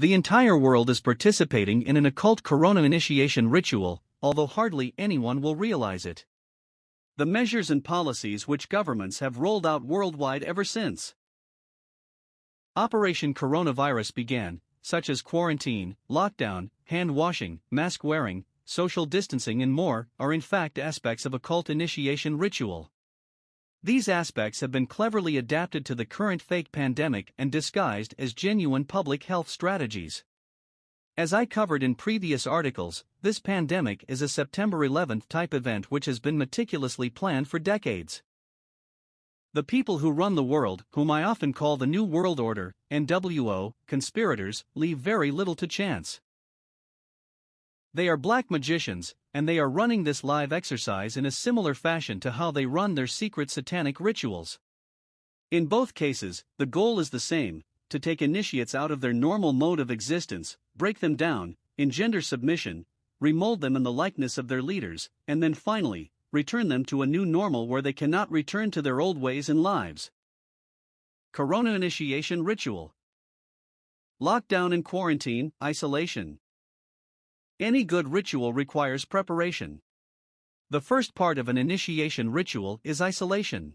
The entire world is participating in an occult corona initiation ritual, although hardly anyone will realize it. The measures and policies which governments have rolled out worldwide ever since Operation Coronavirus began, such as quarantine, lockdown, hand washing, mask wearing, social distancing and more, are in fact aspects of occult initiation ritual. These aspects have been cleverly adapted to the current fake pandemic and disguised as genuine public health strategies. As I covered in previous articles, this pandemic is a September 11th type event which has been meticulously planned for decades. The people who run the world, whom I often call the New World Order, NWO, conspirators, leave very little to chance. They are black magicians, and they are running this live exercise in a similar fashion to how they run their secret satanic rituals. In both cases, the goal is the same: to take initiates out of their normal mode of existence, break them down, engender submission, remold them in the likeness of their leaders, and then finally, return them to a new normal where they cannot return to their old ways and lives. Corona initiation ritual. Lockdown and quarantine, isolation. Any good ritual requires preparation. The first part of an initiation ritual is isolation.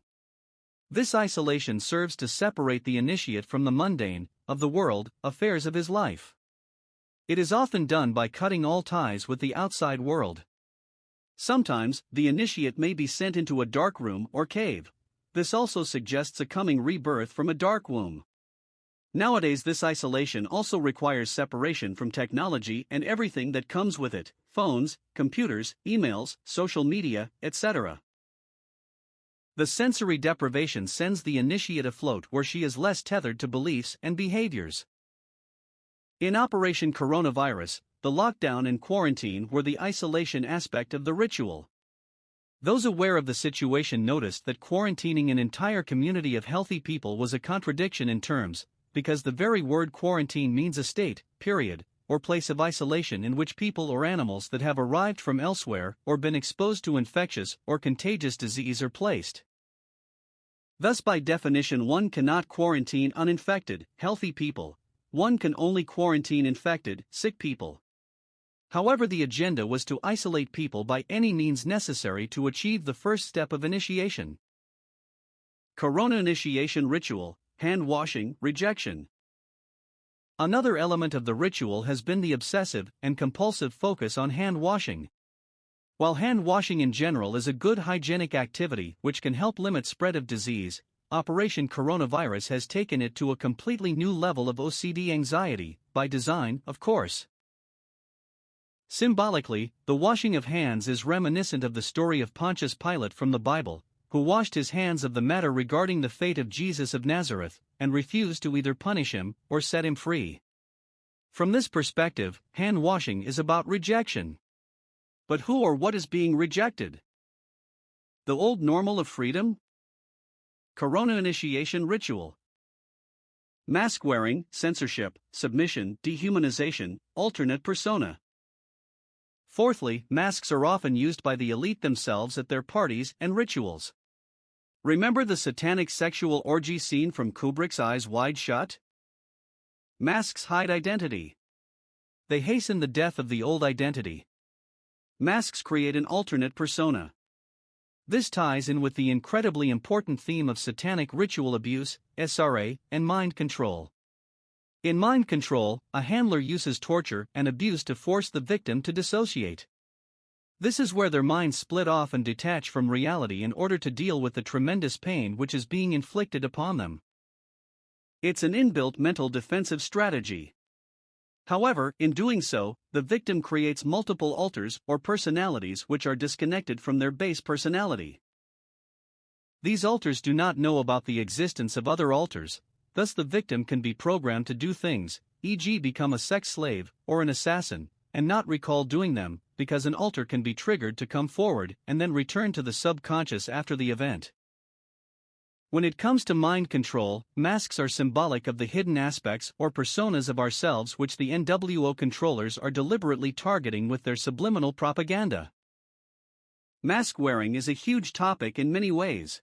This isolation serves to separate the initiate from the mundane, of the world, affairs of his life. It is often done by cutting all ties with the outside world. Sometimes, the initiate may be sent into a dark room or cave. This also suggests a coming rebirth from a dark womb. Nowadays, this isolation also requires separation from technology and everything that comes with it: phones, computers, emails, social media, etc. The sensory deprivation sends the initiate afloat where she is less tethered to beliefs and behaviors. In Operation Coronavirus, the lockdown and quarantine were the isolation aspect of the ritual. Those aware of the situation noticed that quarantining an entire community of healthy people was a contradiction in terms, because the very word quarantine means a state, period, or place of isolation in which people or animals that have arrived from elsewhere or been exposed to infectious or contagious disease are placed. Thus, by definition, one cannot quarantine uninfected, healthy people. One can only quarantine infected, sick people. However, the agenda was to isolate people by any means necessary to achieve the first step of initiation. Corona initiation ritual, hand washing, rejection. Another element of the ritual has been the obsessive and compulsive focus on hand washing. While hand washing in general is a good hygienic activity which can help limit spread of disease, Operation Coronavirus has taken it to a completely new level of OCD anxiety, by design, of course. Symbolically, the washing of hands is reminiscent of the story of Pontius Pilate from the Bible, who washed his hands of the matter regarding the fate of Jesus of Nazareth, and refused to either punish him or set him free. From this perspective, hand washing is about rejection. But who or what is being rejected? The old normal of freedom? Corona initiation ritual. Mask wearing, censorship, submission, dehumanization, alternate persona. Fourthly, masks are often used by the elite themselves at their parties and rituals. Remember the satanic sexual orgy scene from Kubrick's Eyes Wide Shut? Masks hide identity. They hasten the death of the old identity. Masks create an alternate persona. This ties in with the incredibly important theme of satanic ritual abuse, SRA, and mind control. In mind control, a handler uses torture and abuse to force the victim to dissociate. This is where their minds split off and detach from reality in order to deal with the tremendous pain which is being inflicted upon them. It's an inbuilt mental defensive strategy. However, in doing so, the victim creates multiple alters or personalities which are disconnected from their base personality. These alters do not know about the existence of other alters, thus the victim can be programmed to do things, e.g. become a sex slave or an assassin, and not recall doing them, because an alter can be triggered to come forward and then return to the subconscious after the event. When it comes to mind control, masks are symbolic of the hidden aspects or personas of ourselves which the NWO controllers are deliberately targeting with their subliminal propaganda. Mask wearing is a huge topic in many ways.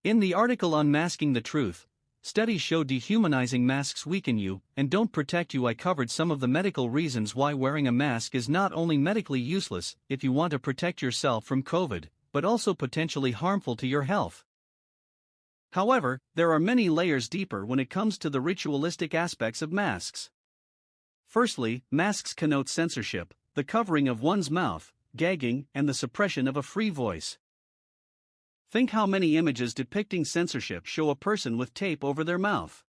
In the article Unmasking the Truth, studies show dehumanizing masks weaken you and don't protect you. I covered some of the medical reasons why wearing a mask is not only medically useless if you want to protect yourself from COVID, but also potentially harmful to your health. However, there are many layers deeper when it comes to the ritualistic aspects of masks. Firstly, masks connote censorship, the covering of one's mouth, gagging, and the suppression of a free voice. Think how many images depicting censorship show a person with tape over their mouth.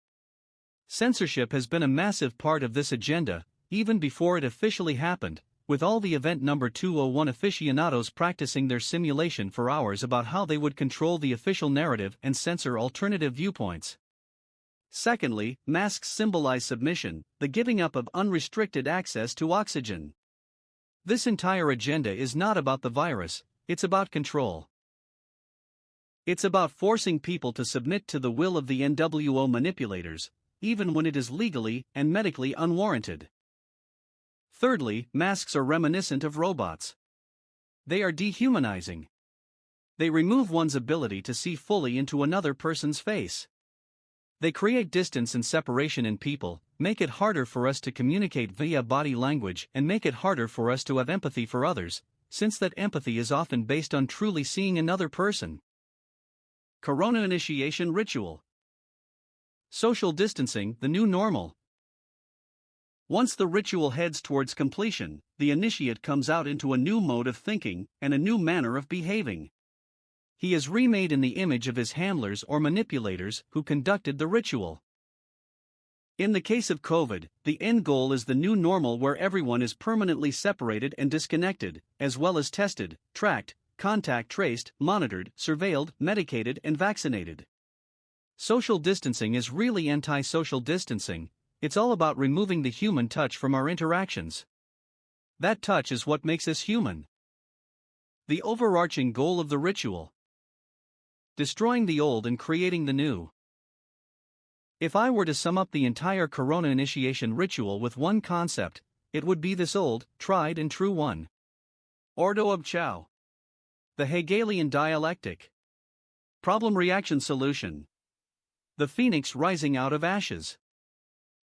Censorship has been a massive part of this agenda, even before it officially happened, with all the event number 201 aficionados practicing their simulation for hours about how they would control the official narrative and censor alternative viewpoints. Secondly, masks symbolize submission, the giving up of unrestricted access to oxygen. This entire agenda is not about the virus, it's about control. It's about forcing people to submit to the will of the NWO manipulators, even when it is legally and medically unwarranted. Thirdly, masks are reminiscent of robots. They are dehumanizing. They remove one's ability to see fully into another person's face. They create distance and separation in people, make it harder for us to communicate via body language, and make it harder for us to have empathy for others, since that empathy is often based on truly seeing another person. Corona initiation ritual. Social distancing, the new normal. Once the ritual heads towards completion, the initiate comes out into a new mode of thinking and a new manner of behaving. He is remade in the image of his handlers or manipulators who conducted the ritual. In the case of COVID, the end goal is the new normal where everyone is permanently separated and disconnected, as well as tested, tracked, contact traced, monitored, surveilled, medicated, and vaccinated. Social distancing is really anti-social distancing. It's all about removing the human touch from our interactions. That touch is what makes us human. The overarching goal of the ritual: destroying the old and creating the new. If I were to sum up the entire Corona initiation ritual with one concept, it would be this old, tried and true one. Ordo ob Chao. The Hegelian dialectic. Problem-reaction-solution. The phoenix rising out of ashes.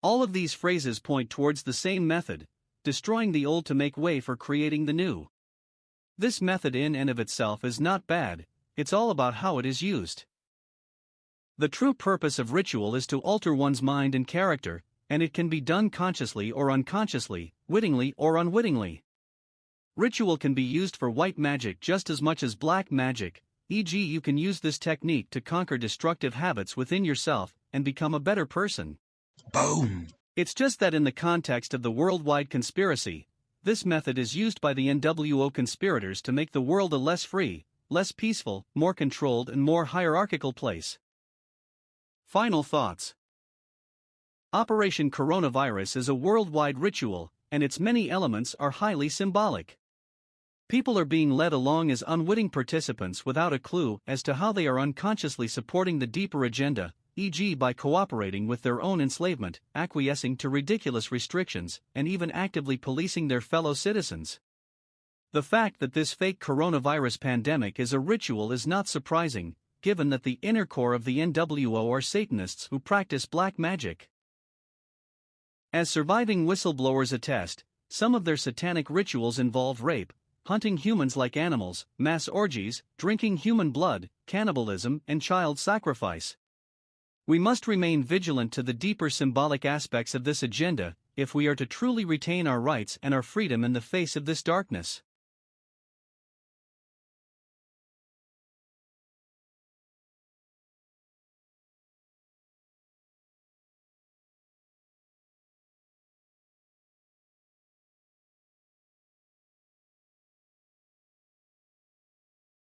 All of these phrases point towards the same method, destroying the old to make way for creating the new. This method in and of itself is not bad, it's all about how it is used. The true purpose of ritual is to alter one's mind and character, and it can be done consciously or unconsciously, wittingly or unwittingly. Ritual can be used for white magic just as much as black magic, e.g., you can use this technique to conquer destructive habits within yourself and become a better person. Boom! It's just that in the context of the worldwide conspiracy, this method is used by the NWO conspirators to make the world a less free, less peaceful, more controlled, and more hierarchical place. Final thoughts. Operation Coronavirus is a worldwide ritual, and its many elements are highly symbolic. People are being led along as unwitting participants without a clue as to how they are unconsciously supporting the deeper agenda, e.g., by cooperating with their own enslavement, acquiescing to ridiculous restrictions, and even actively policing their fellow citizens. The fact that this fake coronavirus pandemic is a ritual is not surprising, given that the inner core of the NWO are Satanists who practice black magic. As surviving whistleblowers attest, some of their satanic rituals involve rape, hunting humans like animals, mass orgies, drinking human blood, cannibalism, and child sacrifice. We must remain vigilant to the deeper symbolic aspects of this agenda if we are to truly retain our rights and our freedom in the face of this darkness.